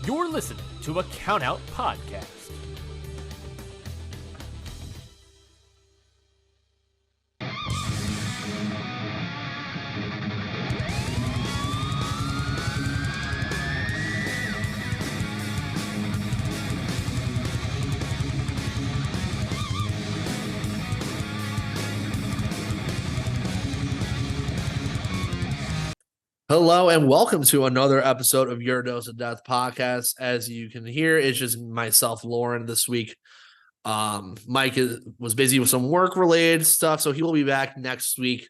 You're listening to a Count Out Podcast. Hello and welcome to another episode of Your Dose of Death podcast. As you can hear, it's just myself, Loren, this week. Mike was busy with some work-related stuff, so he will be back next week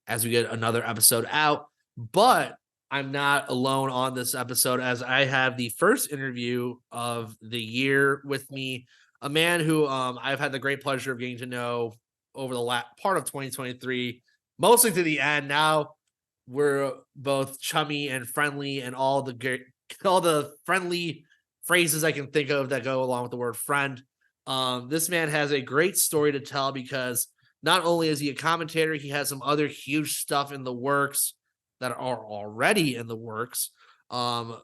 as we get another episode out. But I'm not alone on this episode, as I have the first interview of the year with me, a man who I've had the great pleasure of getting to know over the part of 2023, mostly to the end. Now we're both chummy and friendly, and all the friendly phrases I can think of that go along with the word friend. This man has a great story to tell, because not only is he a commentator, he has some other huge stuff in the works that are already in the works. I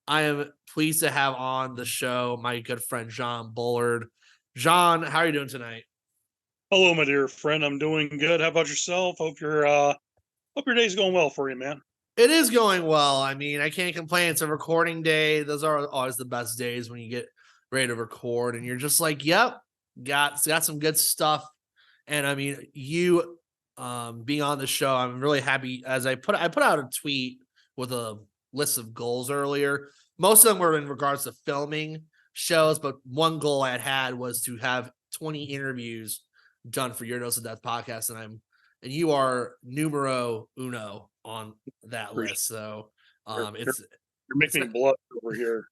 am pleased to have on the show my good friend John Bullard. John, how are you doing tonight? Hello, my dear friend. I'm doing good. How about yourself? Hope your day's going well for you, man. It is going well. I mean, I can't complain. It's a recording day. Those are always the best days when you get ready to record and you're just like, yep, got some good stuff. And I mean, you being on the show, I'm really happy. As I put out a tweet with a list of goals earlier. Most of them were in regards to filming shows, but one goal I had was to have 20 interviews done for Your Dose of Death podcast, and you are numero uno on that list. So you're making me blush over here.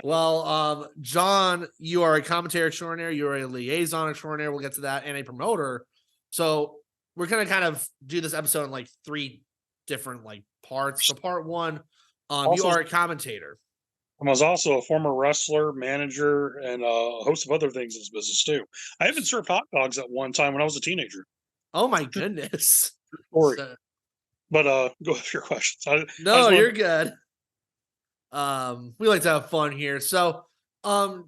Well, John, you are a commentator extraordinaire, you're a liaison extraordinaire, we'll get to that, and a promoter. So we're gonna kind of do this episode in like three different like parts. So part one, you are a commentator. I was also a former wrestler, manager, and a host of other things in this business too. I even served hot dogs at one time when I was a teenager. Oh my goodness. But go with your questions. You're good. We like to have fun here. So,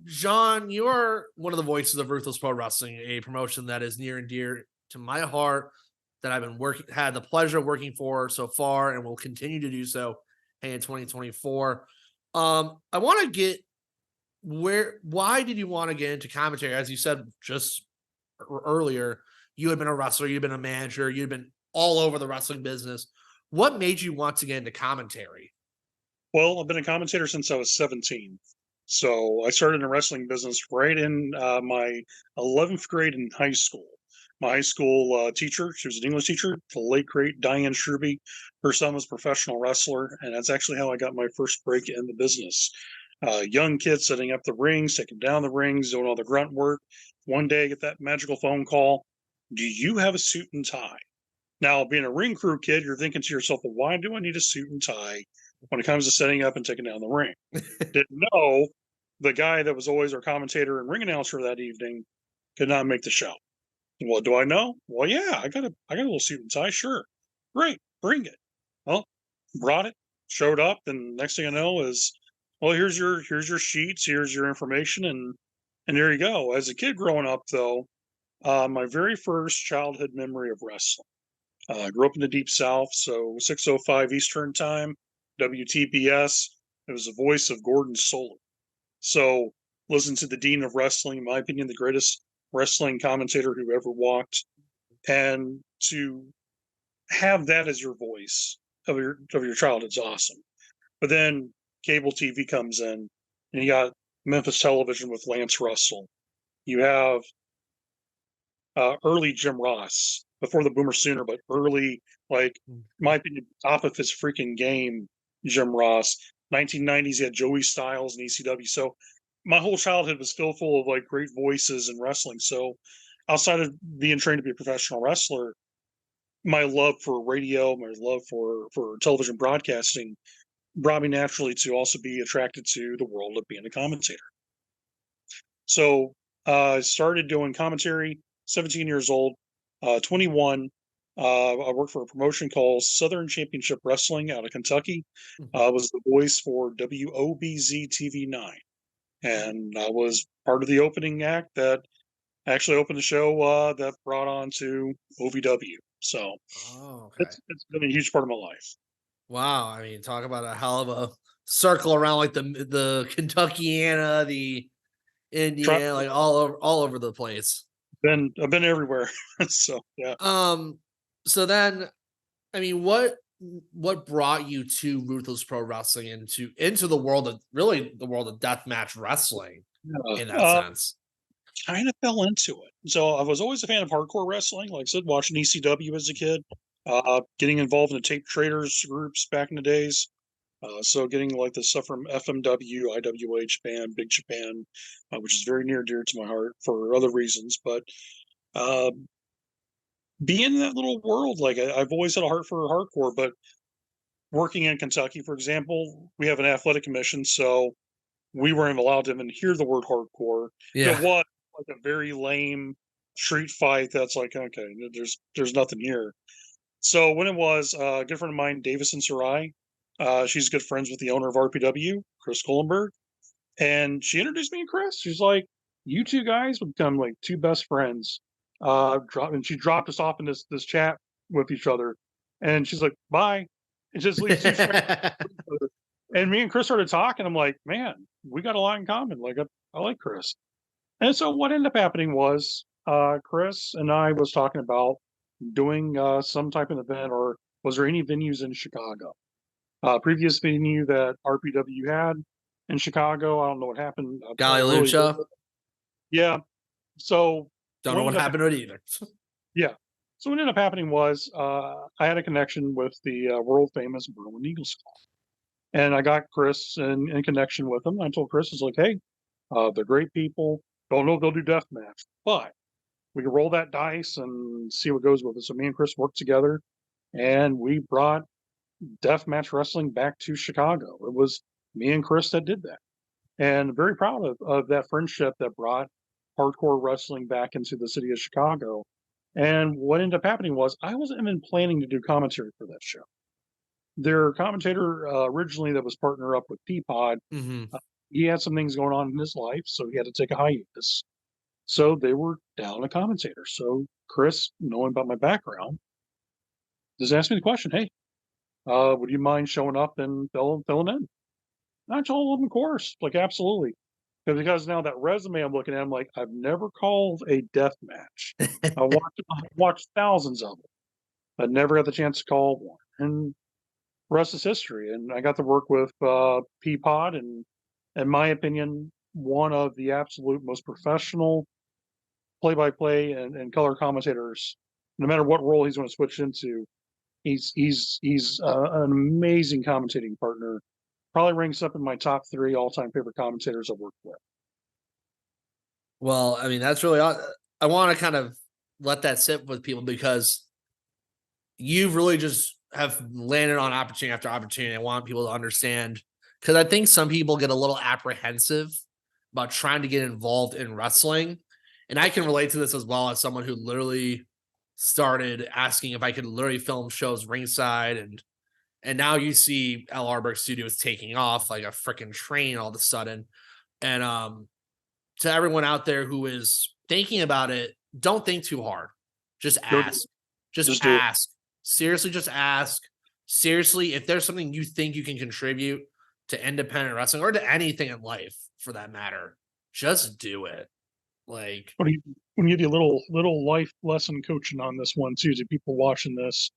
John, you're one of the voices of Ruthless Pro Wrestling, a promotion that is near and dear to my heart, that I've been had the pleasure of working for so far, and will continue to do so in 2024. I want to get why did you want to get into commentary? As you said just earlier, you had been a wrestler, you'd been a manager, you'd been all over the wrestling business. What made you want to get into commentary? Well, I've been a commentator since I was 17. So I started in the wrestling business right in my 11th grade in high school. My high school teacher, she was an English teacher, the late great Diane Shrubey. Her son was a professional wrestler, and that's actually how I got my first break in the business. Young kid setting up the rings, taking down the rings, doing all the grunt work. One day I get that magical phone call, do you have a suit and tie? Now, being a ring crew kid, you're thinking to yourself, well, why do I need a suit and tie when it comes to setting up and taking down the ring? Didn't know the guy that was always our commentator and ring announcer that evening could not make the show. Well, do I know? Well, yeah, I got a little suit and tie. Sure. Great. Bring it. Well, brought it, showed up, and next thing I know is, well, here's your sheets, here's your information, and there you go. As a kid growing up, though, my very first childhood memory of wrestling. I grew up in the Deep South, so 6:05 Eastern Time, WTBS. It was the voice of Gordon Solie. So listen to the Dean of Wrestling, in my opinion, the greatest wrestling commentator who ever walked. And to have that as your voice of your childhood's awesome. But then cable TV comes in, and you got Memphis Television with Lance Russell. You have early Jim Ross, before the Boomer Sooner, but early, like, in my opinion, top of his freaking game, Jim Ross. 1990s, he had Joey Styles and ECW. So my whole childhood was filled full of like great voices in wrestling. So outside of being trained to be a professional wrestler, my love for radio, my love for television broadcasting brought me naturally to also be attracted to the world of being a commentator. So I started doing commentary, 17 years old, 21. I worked for a promotion called Southern Championship Wrestling out of Kentucky. Mhm. I was the voice for WOBZ TV9. And I was part of the opening act that actually opened the show that brought on to OVW. So Oh, okay. it's been a huge part of my life. Wow. I mean, talk about a hell of a circle around like the Kentuckiana, the Try, Indiana, like all over the place. I've been everywhere. So yeah. So then, I mean, what brought you to Ruthless Pro Wrestling into the world of really the world of deathmatch wrestling in that sense? Kind of fell into it. So I was always a fan of hardcore wrestling. Like I said, watching ECW as a kid, getting involved in the tape traders groups back in the days. So getting like the stuff from FMW, IWA Japan, Big Japan, which is very near dear to my heart for other reasons. But uh, being in that little world, like I've always had a heart for hardcore. But working in Kentucky, for example, we have an athletic commission, so we weren't allowed to even hear the word hardcore. If Yeah. it was like a very lame street fight, that's like, okay, there's nothing here. So when it was a good friend of mine, Davison Sarai, she's good friends with the owner of RPW, Chris Kohlenberg, and she introduced me to Chris. She's like, you two guys would become like two best friends. And she dropped us off in this chat with each other, and she's like, bye. It just leaves two strangers. And me and Chris started talking. I'm like, man, we got a lot in common. Like, I like Chris. And so what ended up happening was Chris and I was talking about doing some type of event, or was there any venues in Chicago? Previous venue that RPW had in Chicago. I don't know what happened. Gali Really, Lucha. yeah. So Don't know what what ended up, happened to it either. yeah. So what ended up happening was I had a connection with the world famous Berlin Eagles Club. And I got Chris in connection with them. I told Chris, "Is like, hey, they're great people. Don't know if they'll do deathmatch, but we can roll that dice and see what goes with it." So me and Chris worked together, and we brought deathmatch wrestling back to Chicago. It was me and Chris that did that, and very proud of that friendship that brought hardcore wrestling back into the city of Chicago. And what ended up happening was I wasn't even planning to do commentary for that show. Their commentator originally that was partner up with Peapod, Mm-hmm. he had some things going on in his life, so he had to take a hiatus. So they were down a commentator. So Chris, knowing about my background, just asked me the question, "Hey, would you mind showing up and filling in?" And I told him, "Of course, like absolutely." Because now that resume I'm looking at, I'm like, I've never called a death match. I watched thousands of them, but never got the chance to call one. And rest is history. And I got to work with Peapod, and in my opinion, one of the absolute most professional play-by-play and color commentators. No matter what role he's going to switch into, he's an amazing commentating partner. Probably ranks up in my top 3 all-time favorite commentators I've worked with. Well, I mean, that's really I want to kind of let that sit with people because you've really just have landed on opportunity after opportunity. I want people to understand because I think some people get a little apprehensive about trying to get involved in wrestling. And I can relate to this as well as someone who literally started asking if I could literally film shows ringside and now you see L. Arberg Studios taking off like a freaking train all of a sudden. And to everyone out there who is thinking about it, don't think too hard. Just ask. Just Do it. ask. Seriously, just ask. Seriously, if there's something you think you can contribute to independent wrestling or to anything in life for that matter, just do it. Like, When you give you a little life lesson coaching on this one too, to people watching this,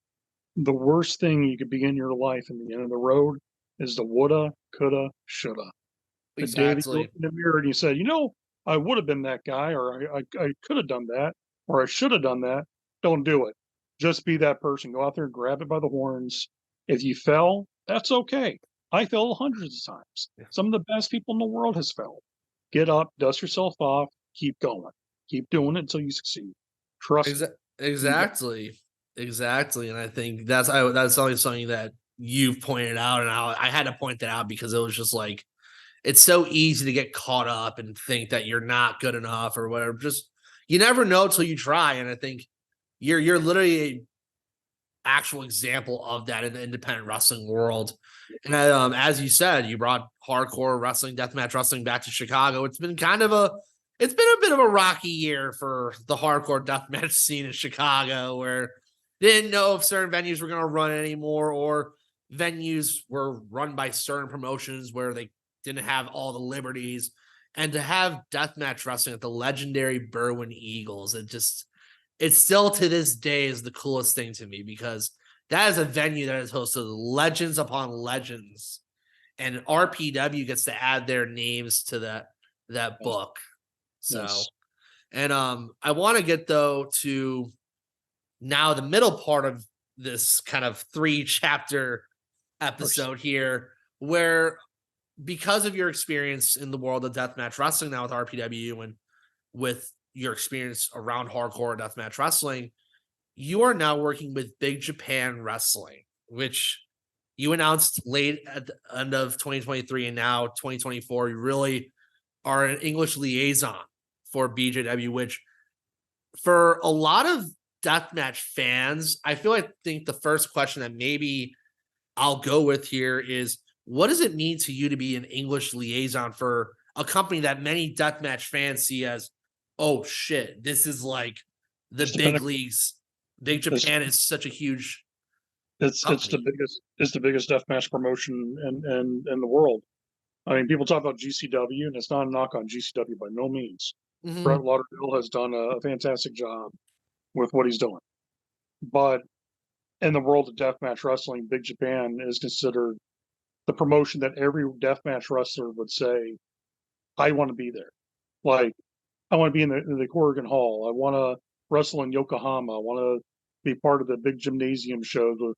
the worst thing you could be in your life in the end of the road is the woulda, coulda, shoulda. The day that you exactly. look in the mirror and you said, I would have been that guy, or I could have done that, or I should have done that. Don't do it. Just be that person. Go out there and grab it by the horns. If you fell, that's okay. I fell hundreds of times. Some of the best people in the world has fell. Get up, dust yourself off, keep going. Keep doing it until you succeed. Trust me. Exactly. Exactly. And I think that's always something that you've pointed out. And I had to point that out because it was just like, it's so easy to get caught up and think that you're not good enough or whatever. Just, you never know till you try. And I think you're literally actual example of that in the independent wrestling world. And as you said, you brought hardcore wrestling, deathmatch wrestling back to Chicago. It's been a bit of a rocky year for the hardcore deathmatch scene in Chicago, where they didn't know if certain venues were going to run anymore, or venues were run by certain promotions where they didn't have all the liberties. And to have deathmatch wrestling at the legendary Berwyn Eagles, it still to this day is the coolest thing to me, because that is a venue that has hosted legends upon legends, and RPW gets to add their names to that book. So, Yes. and I want to get though to now the middle part of this kind of 3-chapter episode here, where because of your experience in the world of deathmatch wrestling now with RPW and with your experience around hardcore deathmatch wrestling, you are now working with Big Japan Wrestling, which you announced late at the end of 2023, and now 2024, you really are an English liaison for BJW, which for a lot of deathmatch fans, I think the first question that maybe I'll go with here is, what does it mean to you to be an English liaison for a company that many deathmatch fans see as, oh shit, this is like the big leagues. Big Japan is such a huge it's the biggest deathmatch promotion in the world. I mean, people talk about GCW, and it's not a knock on GCW by no means. Mm-hmm. Brett Lauderdale has done a fantastic job with what he's doing. But in the world of deathmatch wrestling, Big Japan is considered the promotion that every deathmatch wrestler would say, I want to be there. Like, I want to be in the Corrigan Hall. I want to wrestle in Yokohama. I want to be part of the big gymnasium shows with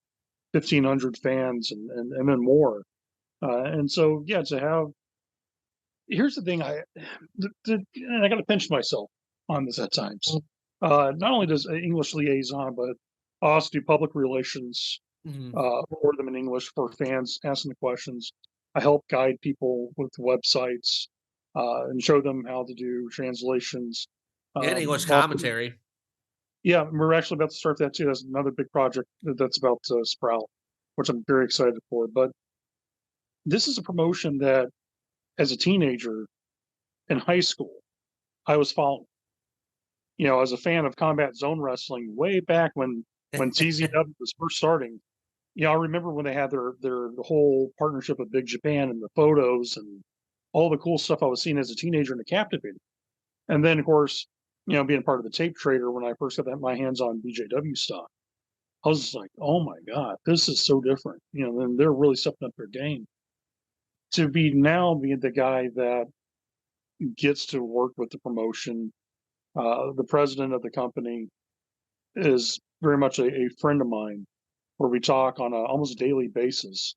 1,500 fans and then more. And so, yeah, to have, here's the thing, and I got to pinch myself on this at times. Not only does English liaison, but I also do public relations, for them in English for fans asking the questions. I help guide people with websites and show them how to do translations. And English commentary. Yeah, we're actually about to start that too. That's another big project that's about to sprout, which I'm very excited for. But this is a promotion that, as a teenager in high school, I was following. You know, as a fan of Combat Zone Wrestling way back when TZW was first starting. You know, I remember when they had their whole partnership with Big Japan and the photos and all the cool stuff I was seeing as a teenager, and it captivated. And then, of course, you know, being part of the tape trader when I first got my hands on BJW stuff, I was just like, oh my God, this is so different. You know, and they're really stepping up their game. To be now being the guy that gets to work with the promotion, the president of the company is very much a friend of mine, where we talk on a almost daily basis.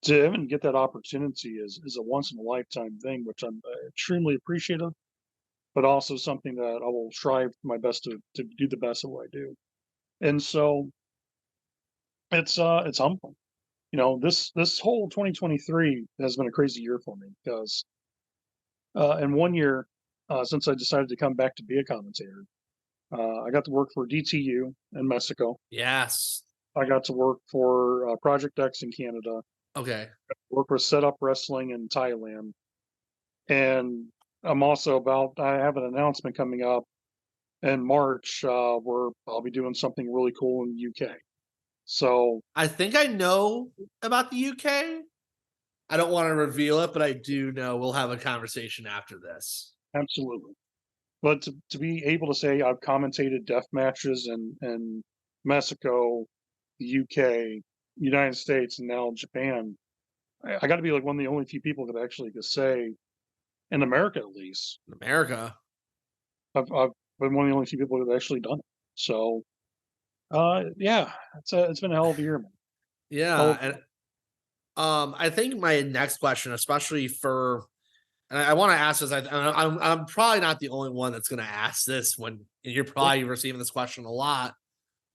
To even get that opportunity is a once in a lifetime thing, which I'm extremely appreciative, but also something that I will strive my best to do the best at what I do. And so it's humbling. You know, this whole 2023 has been a crazy year for me, because in one year, since I decided to come back to be a commentator, I got to work for DTU in Mexico. Yes. I got to work for Project X in Canada. Okay. Work with Set Up Wrestling in Thailand. And I have an announcement coming up in March where I'll be doing something really cool in the UK. So I think I know about the UK. I don't want to reveal it, but I do know we'll have a conversation after this. absolutely. But to be able to say I've commentated death matches in Mexico, the UK, United States, and now Japan, I got to be like one of the only few people that actually could say, in America at least, In America. I've been one of the only few people that have actually done it. So, yeah, it's been a hell of a year, man. Yeah, and I think my next question, especially for, and I want to ask this, I'm probably not the only one that's going to ask this, when you're probably receiving this question a lot,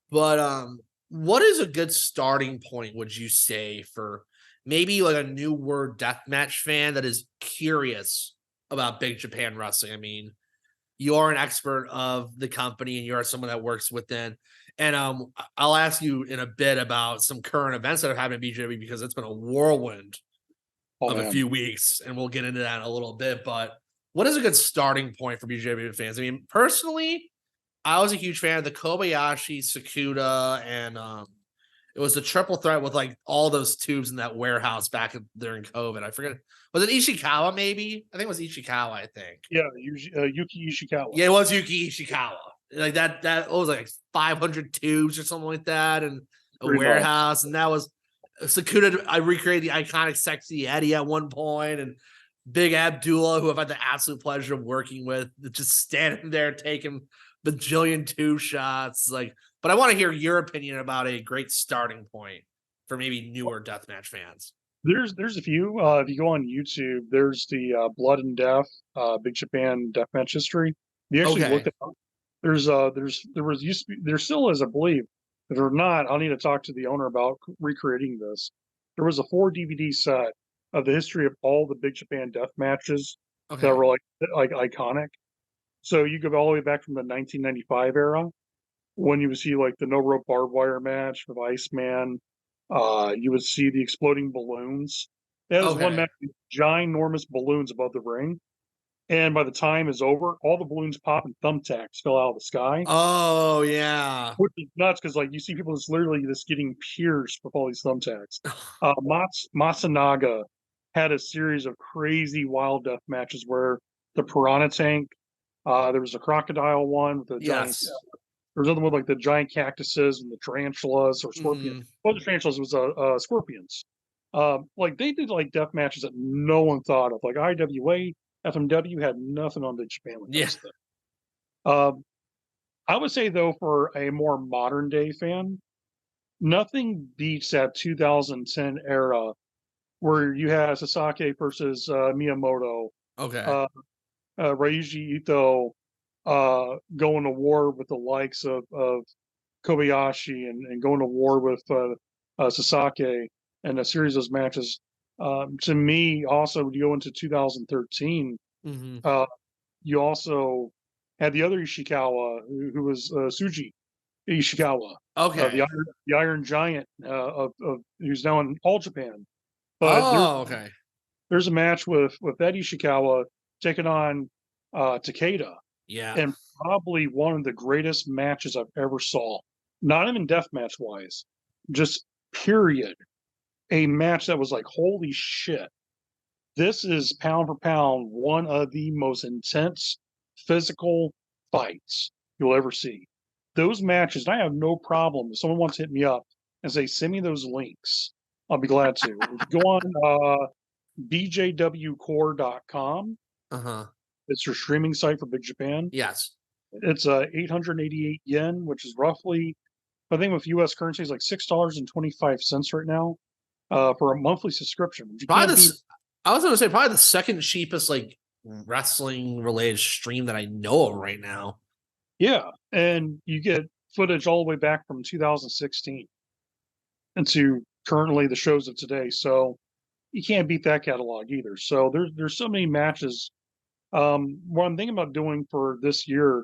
but what is a good starting point, would you say, for maybe like a new word deathmatch fan that is curious about Big Japan Wrestling? I mean, you are an expert of the company and you are someone that works within And I'll ask you in a bit about some current events that have happened in BJW because it's been a whirlwind of a few weeks, and we'll get into that in a little bit. But what is a good starting point for BJW fans? I mean, personally, I was a huge fan of the Kobayashi, Sakuda, and it was the triple threat with like all those tubes in that warehouse back during COVID. I forget. Was it Ishikawa? Maybe I think it was Ishikawa. I think. Yeah, Yuki Ishikawa. Yeah, it was Yuki Ishikawa. Like that was like 500 tubes or something like that, and a warehouse, and that was Sakuda. I recreated the iconic Sexy Eddie at one point, and Big Abdullah, who I've had the absolute pleasure of working with, just standing there taking bajillion tube shots. Like, but I want to hear your opinion about a great starting point for maybe newer deathmatch fans. There's a few. If you go on YouTube, there's the Blood and Death Big Japan deathmatch history. You actually look it up. There still is, I believe. If they're not, I'll need to talk to the owner about recreating this. There was a 4 DVD set of the history of all the Big Japan death matches that were like iconic. So you go all the way back from the 1995 era when you would see like the no rope barbed wire match with Iceman. You would see the exploding balloons. That was one match with ginormous balloons above the ring. And by the time is over, all the balloons pop and thumbtacks fell out of the sky. Oh, yeah. Which is nuts because like you see people just literally just getting pierced with all these thumbtacks. Matsunaga had a series of crazy wild death matches where the piranha tank, there was a crocodile one with the giant. There was another one with like the giant cactuses and the tarantulas or scorpions. Well, the tarantulas was scorpions. Like they did like death matches that no one thought of. Like IWA, FMW had nothing on Big Japan with that stuff. I would say though, for a more modern day fan, nothing beats that 2010 era where you had Sasaki versus Miyamoto. Ryuji Ito going to war with the likes of Kobayashi and going to war with Sasaki and a series of those matches. To me, also, you go into 2013, you also had the other Ishikawa, who was Tsuji Ishikawa. The Iron Giant of who's now in All Japan. But there's a match with that Ishikawa taking on Takeda. Yeah. And probably one of the greatest matches I've ever saw. Not even deathmatch wise, just period. A match that was like, holy shit. This is pound for pound one of the most intense physical fights you'll ever see. Those matches, and I have no problem if someone wants to hit me up and say, send me those links. I'll be glad to. Go on BJWcore.com. It's your streaming site for Big Japan. Yes. It's 888 yen, which is roughly, I think with US currency is like $6.25 right now for a monthly subscription. I was going to say probably the second cheapest like wrestling related stream that I know of right now. Yeah, and you get footage all the way back from 2016 into currently the shows of today. So you can't beat that catalog either. So there's so many matches. What I'm thinking about doing for this year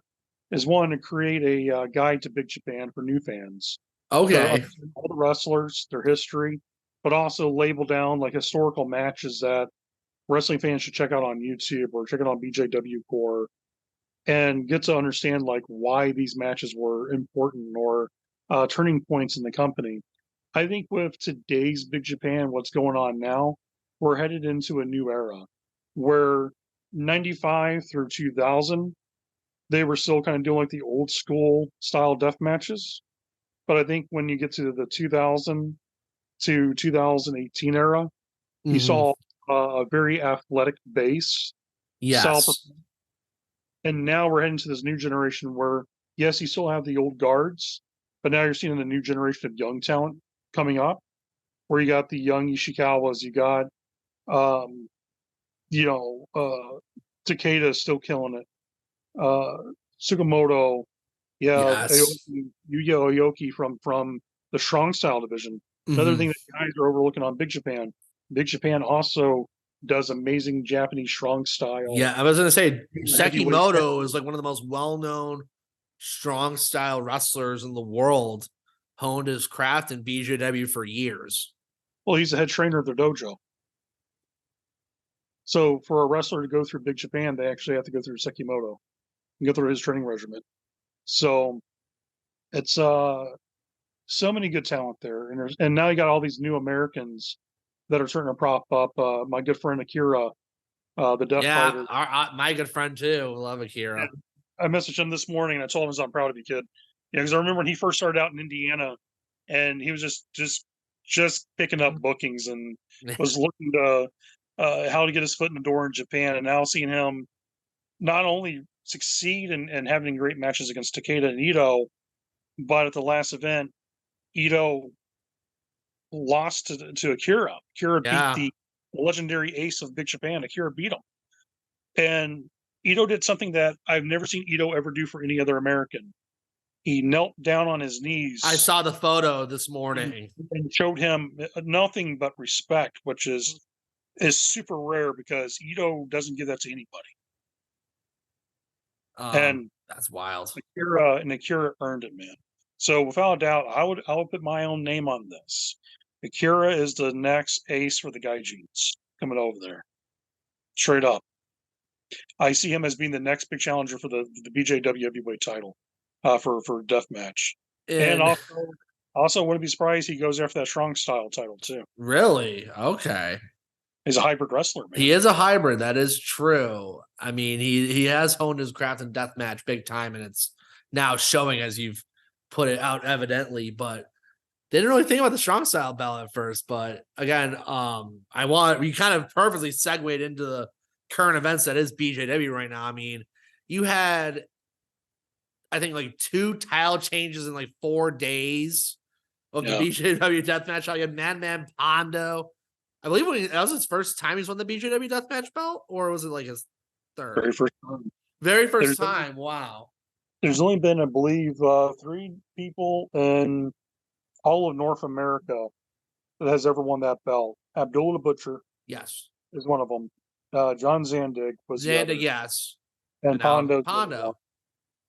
is one to create a guide to Big Japan for new fans. All the wrestlers, their history, but also label down like historical matches that wrestling fans should check out on YouTube or check it on BJW Core and get to understand like why these matches were important or turning points in the company. I think with today's Big Japan, what's going on now, we're headed into a new era where 95 through 2000, they were still kind of doing like the old school style death matches. But I think when you get to the 2000 to 2018 era, you saw a very athletic base. Yes. And now we're heading to this new generation where, yes, you still have the old guards, but now you're seeing the new generation of young talent coming up, where you got the young Ishikawas, you got, Takeda is still killing it. Tsukamoto, Yuya Aoki from the strong style division. Another thing that guys are overlooking on Big Japan. Big Japan also does amazing Japanese strong style. Yeah, I was going to say Sekimoto is like one of the most well-known strong style wrestlers in the world, honed his craft in BJW for years. Well, he's the head trainer of their dojo. So for a wrestler to go through Big Japan, they actually have to go through Sekimoto and go through his training regimen. So it's so many good talent there, and now you got all these new Americans that are starting to prop up. My good friend Akira, the Deaf Fighter. My good friend too. Love Akira. I messaged him this morning and I told him I'm proud of you, kid. Yeah, because I remember when he first started out in Indiana, and he was just picking up bookings and was looking to how to get his foot in the door in Japan, and now seeing him not only succeed and having great matches against Takeda and Ito, but at the last event, Ito lost to Akira. Akira beat the legendary ace of Big Japan. Akira beat him. And Ito did something that I've never seen Ito ever do for any other American. He knelt down on his knees. I saw the photo this morning. And showed him nothing but respect, which is super rare because Ito doesn't give that to anybody. And that's wild. Akira earned it, man. So without a doubt, I would put my own name on this. Akira is the next ace for the Gaijins coming over there. Straight up. I see him as being the next big challenger for the BJW heavyweight title for deathmatch. And also wouldn't be surprised he goes after that strong style title too. Really? Okay. He's a hybrid wrestler, man. He is a hybrid. That is true. I mean, he has honed his craft in deathmatch big time, and it's now showing as you've put it out evidently, but didn't really think about the strong style belt at first. But again, we kind of perfectly segued into the current events that is BJW right now. I mean, you had, I think, like 2 title changes in like 4 days of the BJW deathmatch. You had Madman Pondo. I believe that was his first time he's won the BJW deathmatch belt, or was it like his third? Very first time. Wow. There's only been, I believe, 3 people in all of North America that has ever won that belt. Abdullah the Butcher, yes, is one of them. John Zandig was the other. Yes, and Pondo.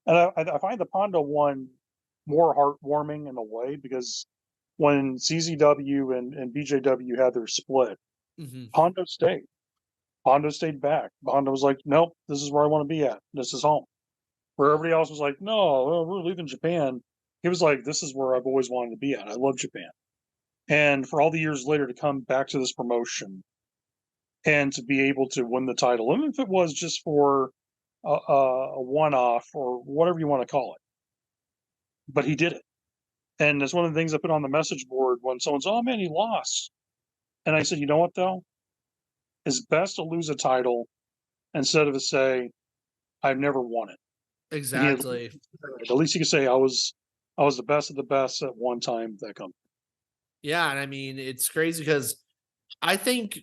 And I find the Pondo one more heartwarming in a way because when CZW and BJW had their split, Pondo stayed. Pondo stayed back. Pondo was like, nope, this is where I want to be at. This is home. Where everybody else was like, no, we're leaving Japan. He was like, this is where I've always wanted to be at. I love Japan. And for all the years later to come back to this promotion and to be able to win the title, even if it was just for a one-off or whatever you want to call it. But he did it. And that's one of the things I put on the message board when someone's, oh man, he lost. And I said, you know what though? It's best to lose a title instead of to say, I've never won it. Exactly. At least you can say I was the best of the best at one time that company. Yeah, and I mean it's crazy because I think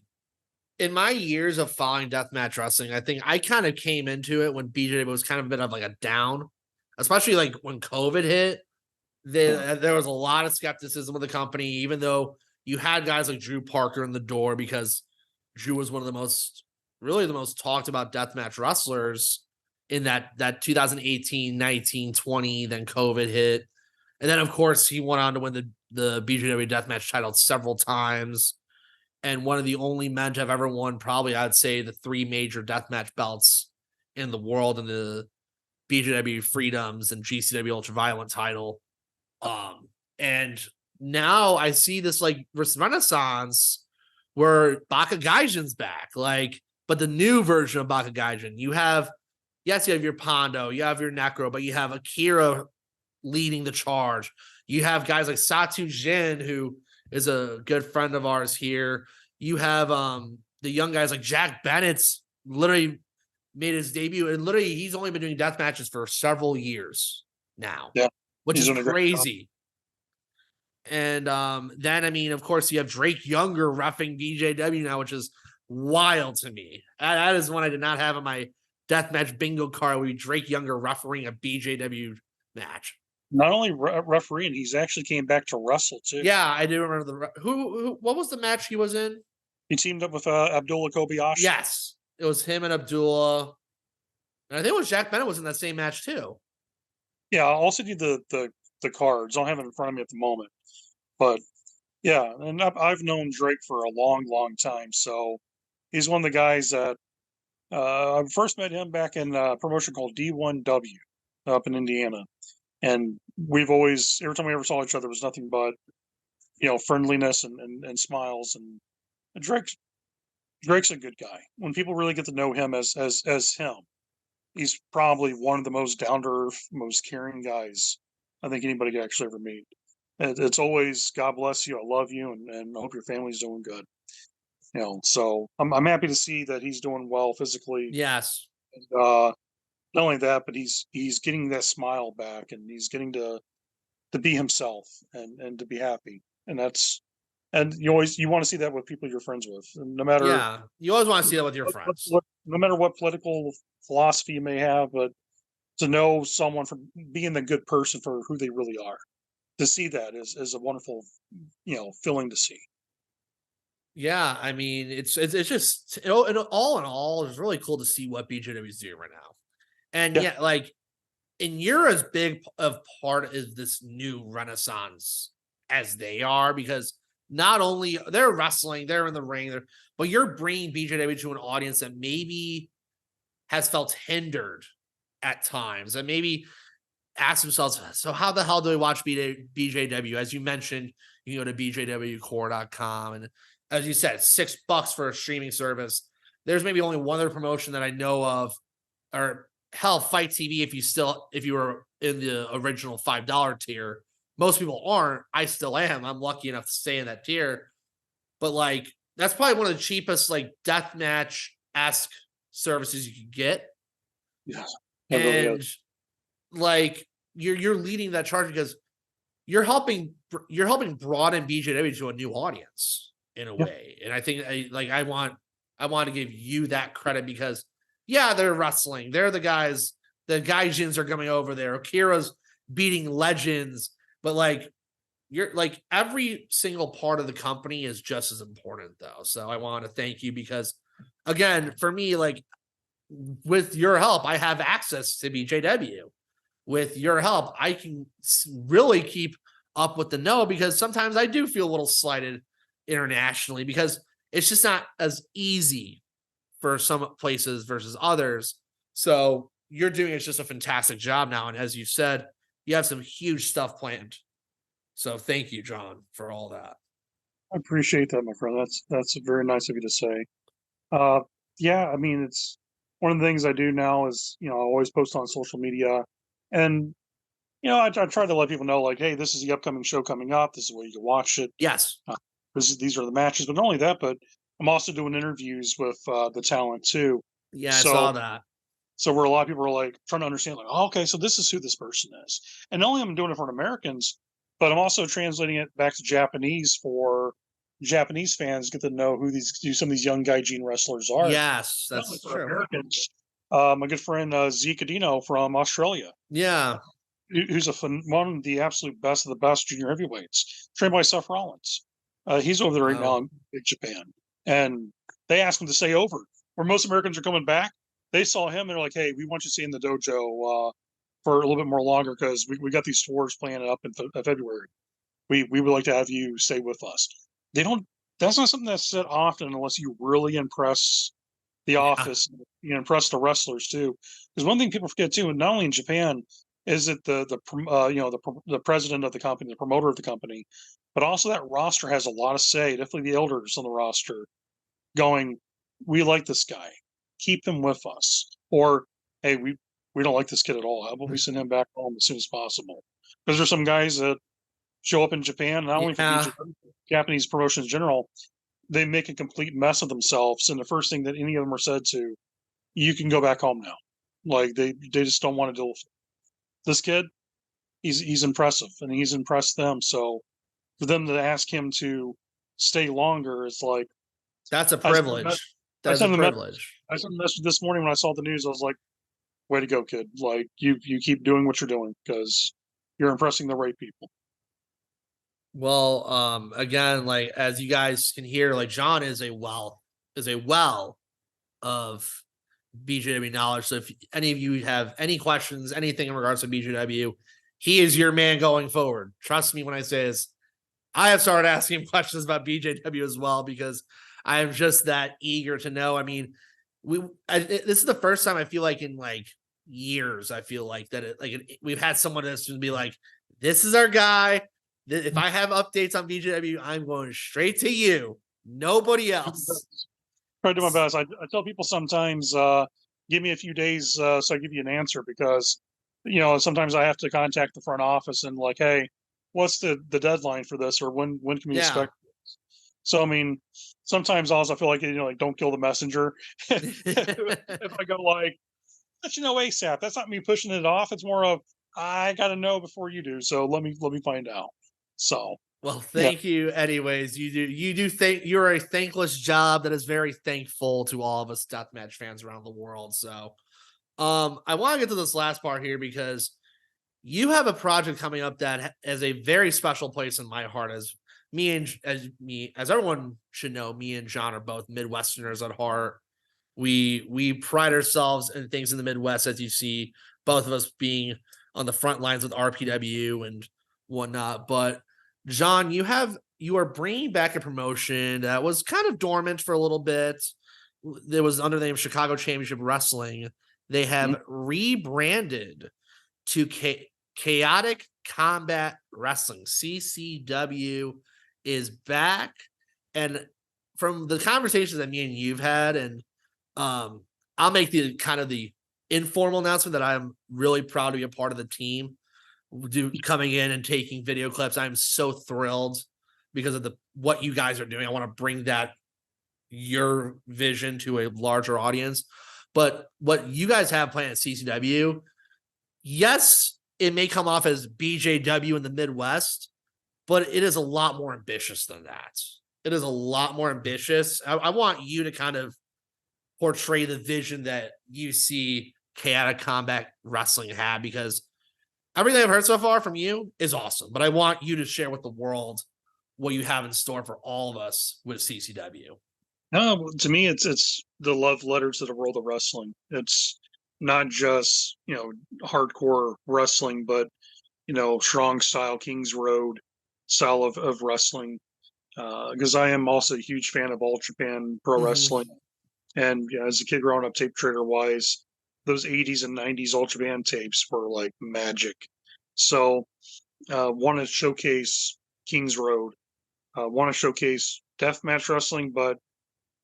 in my years of following deathmatch wrestling, I think I kind of came into it when BJ was kind of a bit of like a down, especially like when COVID hit. There was a lot of skepticism of the company, even though you had guys like Drew Parker in the door because Drew was one of the most talked about deathmatch wrestlers in that 2018, 19, 20, then COVID hit. And then, of course, he went on to win the BJW deathmatch title several times. And one of the only men to have ever won, probably, I'd say, the 3 major deathmatch belts in the world and the BJW Freedoms and GCW Ultraviolent title. And now I see this like renaissance where Baka Gaijin's back, but the new version of Baka Gaijin. You have your Pondo, you have your Necro, but you have Akira leading the charge. You have guys like Satu Jin, who is a good friend of ours here. You have the young guys like Jack Bennett's literally made his debut, and literally he's only been doing death matches for several years now. Yeah. Which is crazy. And then, I mean, of course, you have Drake Younger reffing BJW now, which is wild to me. That is one I did not have on my deathmatch bingo card, where Drake Younger refereeing a BJW match. Not only refereeing, he's actually came back to wrestle too. Yeah, I do remember what was the match he was in? He teamed up with Abdullah Kobayashi. Yes, it was him and Abdullah. And I think it was Jack Bennett was in that same match too. Yeah, I'll send you the cards. I don't have it in front of me at the moment, but yeah, and I've known Drake for a long, long time. So he's one of the guys that I first met him back in a promotion called D1W up in Indiana, and we've always every time we ever saw each other, it was nothing but friendliness and smiles. And Drake's a good guy. When people really get to know him as him, he's probably one of the most down to earth, most caring guys I think anybody could actually ever meet. It's always God bless you, I love you, and I hope your family's doing good. So I'm happy to see that he's doing well physically. Yes. And, not only that, but he's getting that smile back, and he's getting to be himself and to be happy. And you want to see that with people you're friends with, and no matter Yeah. You always want to see that with your friends. no matter what political philosophy you may have, but to know someone for being the good person for who they really are, to see that is a wonderful, feeling to see. Yeah, I mean, it's just all in all, it's really cool to see what BJW is doing right now. And Yeah. like, and you're as big of part of this new renaissance as they are, because not only they're wrestling, they're in the ring, but you're bringing BJW to an audience that maybe has felt hindered at times, and maybe ask themselves, so how the hell do I watch BJW? As you mentioned, you can go to bjwcore.com, and as you said, $6 for a streaming service. There's maybe only one other promotion that I know of, or hell, Fight TV. If you were in the original $5 tier, most people aren't. I still am. I'm lucky enough to stay in that tier. But like, that's probably one of the cheapest like deathmatch-esque services you could get. Yes. And like, you're leading that charge because you're helping broaden BJW to a new audience in a way. And I think I want to give you that credit, because yeah, they're wrestling. They're the guys, the gaijins are coming over there. Akira's beating legends, but like, you're like, every single part of the company is just as important though. So I want to thank you, because again, for me, like, with your help, I have access to BJW. With your help, I can really keep up with the know, because sometimes I do feel a little slighted internationally, because it's just not as easy for some places versus others. So you're doing just a fantastic job now. And as you said, you have some huge stuff planned. So thank you, John, for all that. I appreciate that, my friend. That's very nice of you to say. Yeah, I mean, it's one of the things I do now is, I always post on social media, and I try to let people know, like, hey, this is the upcoming show coming up. This is where you can watch it. Yes. These are the matches, but not only that, but I'm also doing interviews with the talent too. Yeah, I saw that. So where a lot of people are like trying to understand, like, oh, okay, so this is who this person is, and not only am I doing it for Americans, but I'm also translating it back to Japanese for Japanese fans get to know who some of these young gaijin wrestlers are. Yes, that's For true. Americans. My good friend Zeke Adino from Australia, Yeah. who's one of the absolute best of the best junior heavyweights, trained by Seth Rollins. He's over there right now in Big Japan, and they asked him to stay over. Where most Americans are coming back, they saw him and they're like, "Hey, we want you to stay in the dojo for a little bit more longer, because we got these tours planned up in February. We would like to have you stay with us." They don't. That's not something that's said often unless you really impress the office, impress the wrestlers too. Because one thing people forget too, and not only in Japan, is that the president of the company, the promoter of the company, but also that roster has a lot of say. Definitely the elders on the roster going, "We like this guy, keep him with us," or "Hey, we don't like this kid at all. How about we send him back home as soon as possible?" Because there's some guys that show up in Japan, not only for Japanese promotions in general, they make a complete mess of themselves, and the first thing that any of them are said to, "You can go back home now." Like they just don't want to deal with it. This kid, he's impressive, and he's impressed them. So for them to ask him to stay longer, it's like that's a privilege. That's a privilege. I sent a message this morning when I saw the news. I was like, "Way to go, kid! Like you keep doing what you're doing, because you're impressing the right people." Well, again, like, as you guys can hear, like, John is a well of BJW knowledge. So if any of you have any questions, anything in regards to BJW, he is your man going forward. Trust me when I say this. I have started asking questions about BJW as well because I am just that eager to know. I mean, this is the first time I feel like in like years, I feel like that we've had someone that's going to be like, this is our guy. If I have updates on BJW, I'm going straight to you. Nobody else. Try to do my best. I tell people sometimes, give me a few days so I give you an answer because, sometimes I have to contact the front office and like, hey, what's the deadline for this, or when can we expect this? So I mean, sometimes also I feel like like don't kill the messenger. If I go like, let you know ASAP, that's not me pushing it off. It's more of I got to know before you do. So let me find out. So. Well, thank you. Anyways, you do think you're a thankless job that is very thankful to all of us deathmatch fans around the world. So, I want to get to this last part here because you have a project coming up that has a very special place in my heart. As everyone should know, me and John are both Midwesterners at heart. We pride ourselves in things in the Midwest, as you see, both of us being on the front lines with RPW and whatnot. But John, you are bringing back a promotion that was kind of dormant for a little bit. It was under the name Chicago Championship Wrestling. They have rebranded to Chaotic Combat Wrestling. CCW is back. And from the conversations that me and you've had, and I'll make the kind of the informal announcement that I'm really proud to be a part of the team. Coming in and taking video clips. I'm so thrilled because of what you guys are doing. I want to bring your vision to a larger audience. But what you guys have planned at CCW, yes, it may come off as BJW in the Midwest, but it is a lot more ambitious than that. It is a lot more ambitious. I want you to kind of portray the vision that you see Chaotic Combat Wrestling had, because everything I've heard so far from you is awesome, but I want you to share with the world what you have in store for all of us with CCW. No, to me, it's the love letter to the world of wrestling. It's not just hardcore wrestling, but strong style, Kings Road style of wrestling. Because I am also a huge fan of All Japan Pro Wrestling, and as a kid growing up, tape trader wise, those 80s and 90s All Japan tapes were like magic. So want to showcase Kings Road, want to showcase deathmatch wrestling, but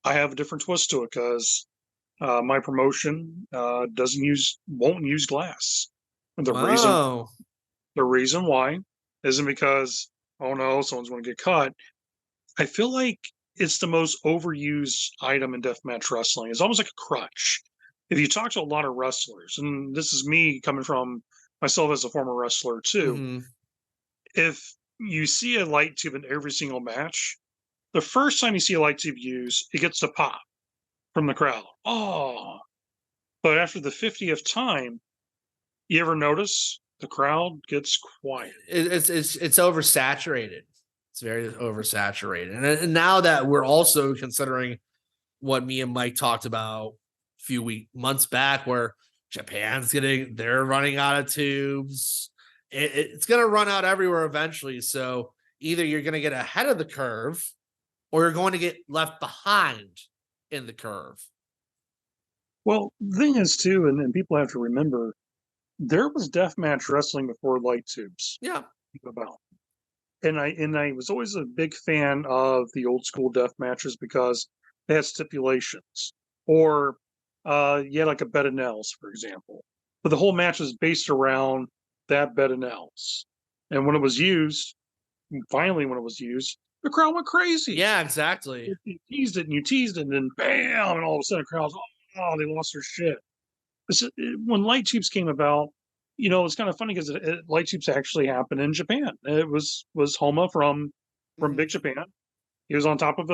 I have a different twist to it because my promotion won't use glass. And the reason why isn't because, oh no, someone's going to get cut. I feel like it's the most overused item in deathmatch wrestling. It's almost like a crutch. If you talk to a lot of wrestlers, and this is me coming from myself as a former wrestler too, if you see a light tube in every single match, the first time you see a light tube used, it gets to pop from the crowd. Oh, but after the 50th time, you ever notice the crowd gets quiet? It's oversaturated. It's very oversaturated. And now that we're also considering what me and Mike talked about a few months back, where they're running out of tubes. It's going to run out everywhere eventually. So either you're going to get ahead of the curve or you're going to get left behind in the curve. Well, the thing is too, and people have to remember, there was deathmatch wrestling before light tubes. Yeah. About. And I was always a big fan of the old school death matches because they had stipulations, or you had like a bed of nails, for example. But the whole match was based around that bed of nails. And when it was used, finally when it was used, the crowd went crazy. Yeah, exactly. You teased it and you teased it, and then bam, and all of a sudden the crowd's they lost their shit. When light tubes came about, it's kind of funny because light tubes actually happened in Japan. It was Homa from Big Japan. He was on top of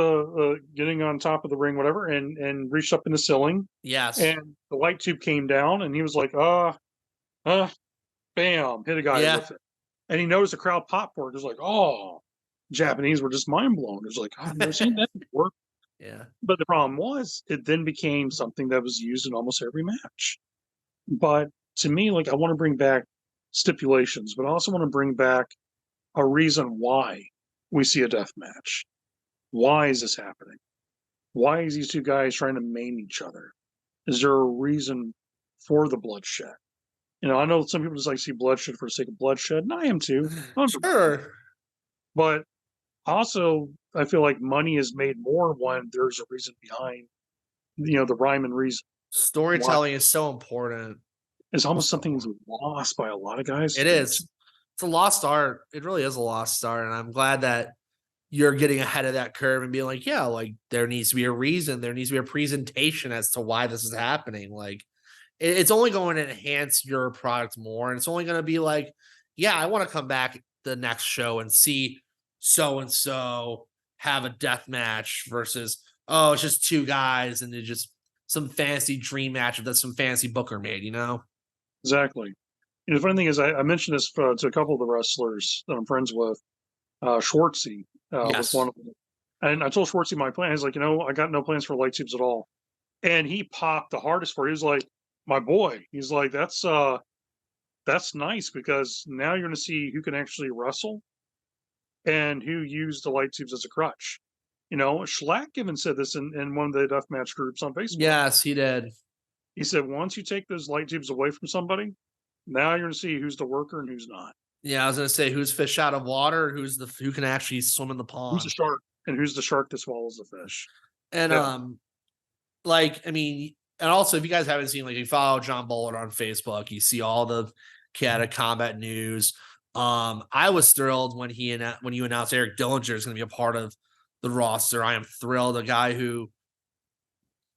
getting on top of the ring, whatever, and reached up in the ceiling. Yes. And the light tube came down, and he was like, bam, hit a guy with it. And he noticed the crowd pop for it. It was like, oh, Japanese were just mind blown. It was like, I've never seen that before. Yeah. But the problem was, it then became something that was used in almost every match. But to me, like, I want to bring back stipulations, but I also want to bring back a reason why we see a death match. Why is this happening? Why is these two guys trying to maim each other? Is there a reason for the bloodshed? I know some people just like see bloodshed for the sake of bloodshed, and I am too. Sure. But also, I feel like money is made more when there's a reason behind, the rhyme and reason. Why? Storytelling is so important. It's almost So something that's lost by a lot of guys. it is. It's a lost art. It really is a lost art. And I'm glad that you're getting ahead of that curve and being like, yeah, like there needs to be a reason. There needs to be a presentation as to why this is happening. Like it's only going to enhance your product more. And it's only going to be like, yeah, I want to come back the next show and see so and so have a death match versus, oh, it's just two guys and it's just some fancy dream match that some fancy booker made. Exactly. The funny thing is, I mentioned this to a couple of the wrestlers that I'm friends with. Schwartzy was Yes. one of them. And I told Schwartzy my plan. He's like, I got no plans for light tubes at all. And he popped the hardest for it. He was like, my boy. He's like, that's nice because now you're going to see who can actually wrestle and who used the light tubes as a crutch. Schlack even said this in one of the deathmatch groups on Facebook. Yes, he did. He said, once you take those light tubes away from somebody, now you're going to see who's the worker and who's not. Yeah, I was gonna say who's fish out of water, who can actually swim in the pond. Who's the shark and who's the shark that swallows the fish. And Yeah. And also if you guys haven't seen, like, you follow John Bullard on Facebook, you see all the Canada combat news. I was thrilled when you announced Eric Dillinger is gonna be a part of the roster. I am thrilled. A guy who,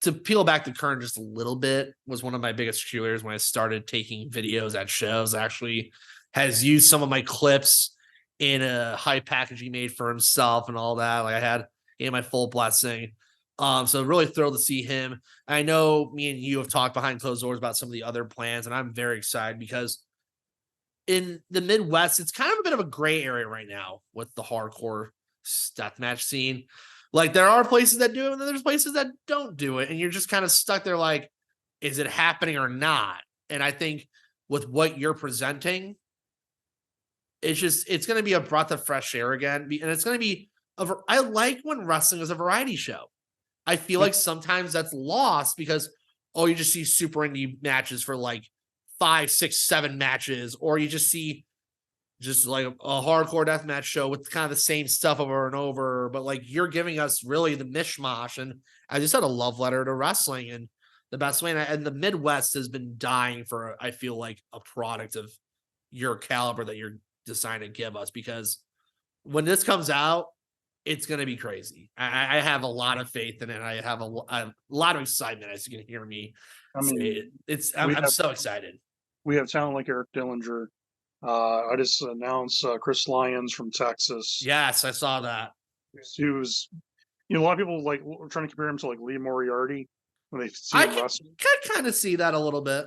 to peel back the curtain just a little bit, was one of my biggest cheerleaders when I started taking videos at shows. Actually has used some of my clips in a hype package he made for himself and all that. Like I had my full blessing. So really thrilled to see him. I know me and you have talked behind closed doors about some of the other plans, and I'm very excited because in the Midwest, it's kind of a bit of a gray area right now with the hardcore deathmatch scene. Like there are places that do it, and then there's places that don't do it, and you're just kind of stuck there like, is it happening or not? And I think with what you're presenting, it's going to be a breath of fresh air again. And it's going to be, I like when wrestling is a variety show. I feel like sometimes that's lost because, you just see super indie matches for like 5, 6, 7 matches, or you just see just like a hardcore death match show with kind of the same stuff over and over. But like you're giving us really the mishmash. And I just had a love letter to wrestling and the best way. And the Midwest has been dying for, I feel like, a product of your caliber that you're deciding to give us, because when this comes out, it's going to be crazy. I have a lot of faith in it. I have a lot of excitement, as you can hear me say it. I'm so excited. We have talent like Eric Dillinger. I just announced Chris Lyons from Texas. Yes, I saw that. Who's, a lot of people like trying to compare him to like Lee Moriarty when they see him wrestling. I can kind of see that a little bit.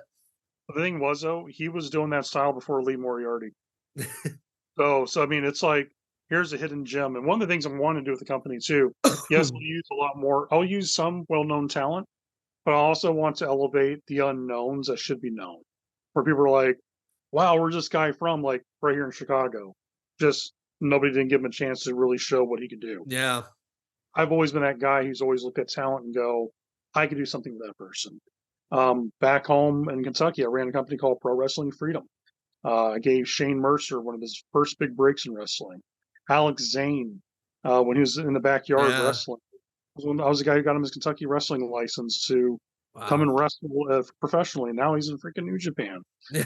But the thing was, though, he was doing that style before Lee Moriarty. So I mean, it's like, here's a hidden gem. And one of the things I'm wanting to do with the company too, yes, I'll use a lot more. I'll use some well-known talent, but I also want to elevate the unknowns that should be known. Where people are like, wow, where's this guy from? Like right here in Chicago. Just nobody didn't give him a chance to really show what he could do. Yeah. I've always been that guy who's always looked at talent and go, I could do something with that person. Back home in Kentucky, I ran a company called Pro Wrestling Freedom. I gave Shane Mercer one of his first big breaks in wrestling. Alex Zane, when he was in the backyard wrestling, I was the guy who got him his Kentucky wrestling license to come and wrestle professionally. Now he's in freaking New Japan.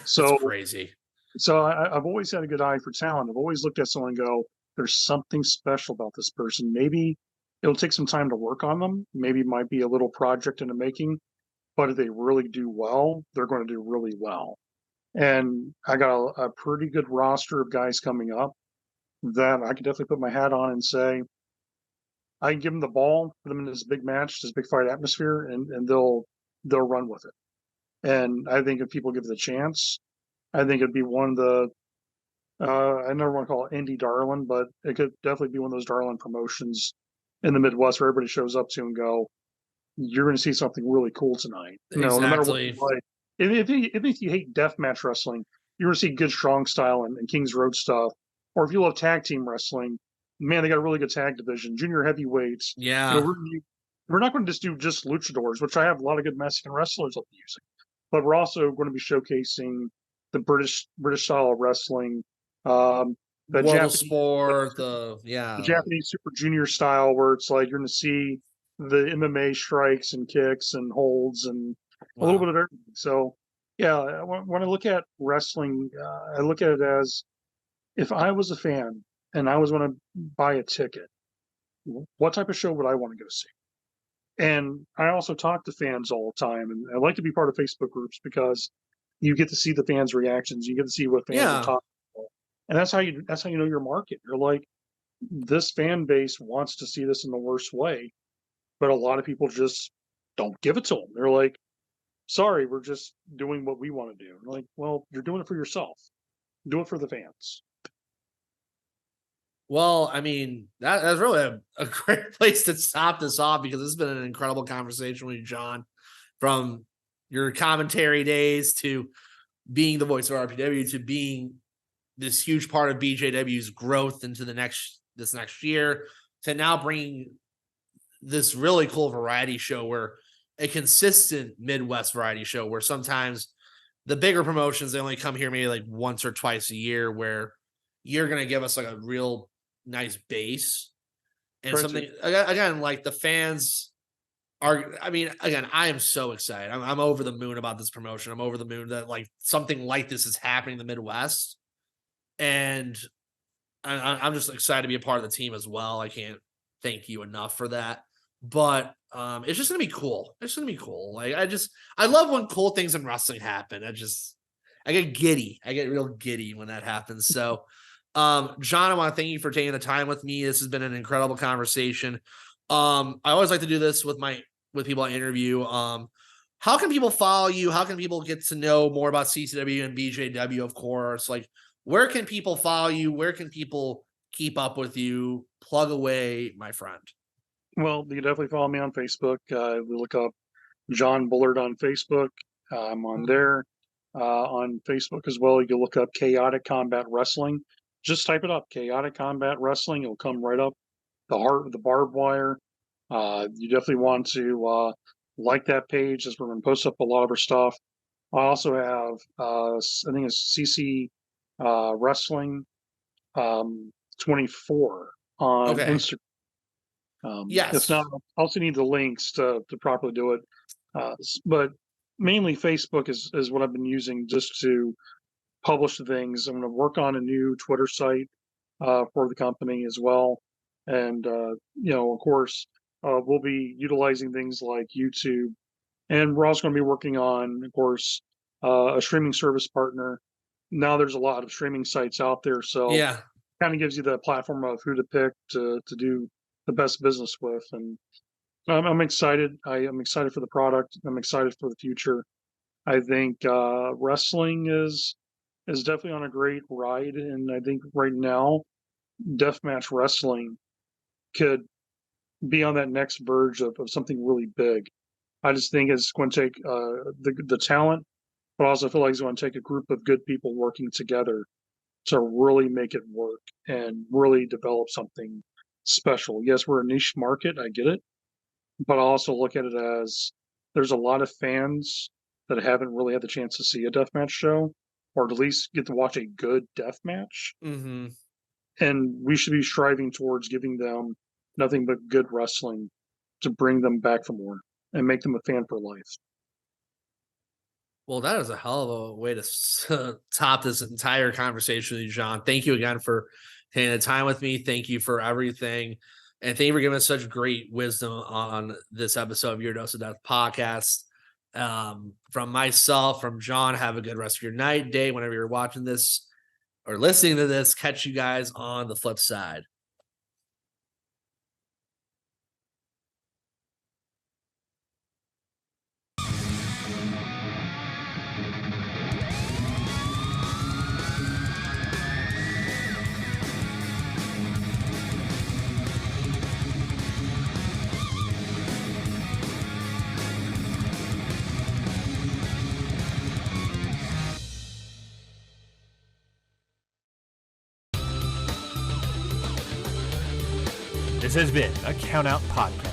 So that's crazy. So I've always had a good eye for talent. I've always looked at someone and go, there's something special about this person. Maybe it'll take some time to work on them. Maybe it might be a little project in the making, but if they really do well, they're going to do really well. And I got a pretty good roster of guys coming up that I can definitely put my hat on and say, I can give them the ball, put them in this big match, this big fight atmosphere, and they'll run with it. And I think if people give it a chance, I think it'd be one of the, I never want to call it indie darling, but it could definitely be one of those darling promotions in the Midwest where everybody shows up to and go, you're going to see something really cool tonight. No matter what you like. If you hate deathmatch wrestling, you're going to see good strong style and Kings Road stuff. Or if you love tag team wrestling, man, they got a really good tag division, junior heavyweights. Yeah. We're not going to just do just luchadors, which I have a lot of good Mexican wrestlers I'll be using, but we're also going to be showcasing the British style of wrestling, the World Japanese sport, the Japanese Super Junior style, where it's like you're going to see the MMA strikes and kicks and holds and a little bit of everything. So, yeah, when I look at wrestling, I look at it as if I was a fan and I was going to buy a ticket, what type of show would I want to go see? And I also talk to fans all the time, and I like to be part of Facebook groups because you get to see the fans' reactions. You get to see what fans are talking about, and that's how you know your market. You're like, this fan base wants to see this in the worst way, but a lot of people just don't give it to them. They're like, sorry, we're just doing what we want to do. I'm like, well, you're doing it for yourself. Do it for the fans. Well, I mean, that's really a great place to stop this off, because this has been an incredible conversation with you, John, from your commentary days to being the voice of RPW to being this huge part of BJW's growth into this next year, to now bringing this really cool variety show, where a consistent Midwest variety show, where sometimes the bigger promotions, they only come here maybe like once or twice a year, where you're going to give us like a real nice base and something again, like the fans are, I mean, again, I am so excited. I'm over the moon about this promotion. I'm over the moon that like something like this is happening in the Midwest, and I'm just excited to be a part of the team as well. I can't thank you enough for that. But it's just gonna be cool. It's gonna be cool. Like I love when cool things in wrestling happen. I get giddy. I get real giddy when that happens. So John, I want to thank you for taking the time with me. This has been an incredible conversation. I always like to do this with people I interview. How can people follow you? How can people get to know more about CCW and BJW, of course? Like, where can people follow you? Where can people keep up with you? Plug away, my friend. Well, you can definitely follow me on Facebook. We look up John Bullard on Facebook. I'm on there. On Facebook as well, you can look up Chaotic Combat Wrestling. Just type it up, Chaotic Combat Wrestling. It'll come right up. The heart of the barbed wire. You definitely want to like that page, as we're going to post up a lot of our stuff. I also have, I think it's CC Wrestling 24 on Instagram. Yes. If not, I also need the links to properly do it. But mainly Facebook is what I've been using just to publish things. I'm going to work on a new Twitter site for the company as well. And, of course, we'll be utilizing things like YouTube. And we're also going to be working on, of course, a streaming service partner. Now there's a lot of streaming sites out there. So kind of gives you the platform of who to pick to do the best business with. And I'm excited. I am excited for the product. I'm excited for the future. I think wrestling is definitely on a great ride. And I think right now, deathmatch wrestling could be on that next verge of something really big. I just think it's going to take the talent, but I also feel like it's going to take a group of good people working together to really make it work and really develop something special. Yes, we're a niche market. I get it. But I also look at it as there's a lot of fans that haven't really had the chance to see a deathmatch show, or at least get to watch a good deathmatch. Mm-hmm. And we should be striving towards giving them nothing but good wrestling to bring them back for more and make them a fan for life. Well, that is a hell of a way to top this entire conversation with you, John. Thank you again for taking the time with me. Thank you for everything. And thank you for giving us such great wisdom on this episode of Your Dose of Death podcast. From myself, from John, have a good rest of your night, day, whenever you're watching this or listening to this. Catch you guys on the flip side. This has been a Count Out Podcast.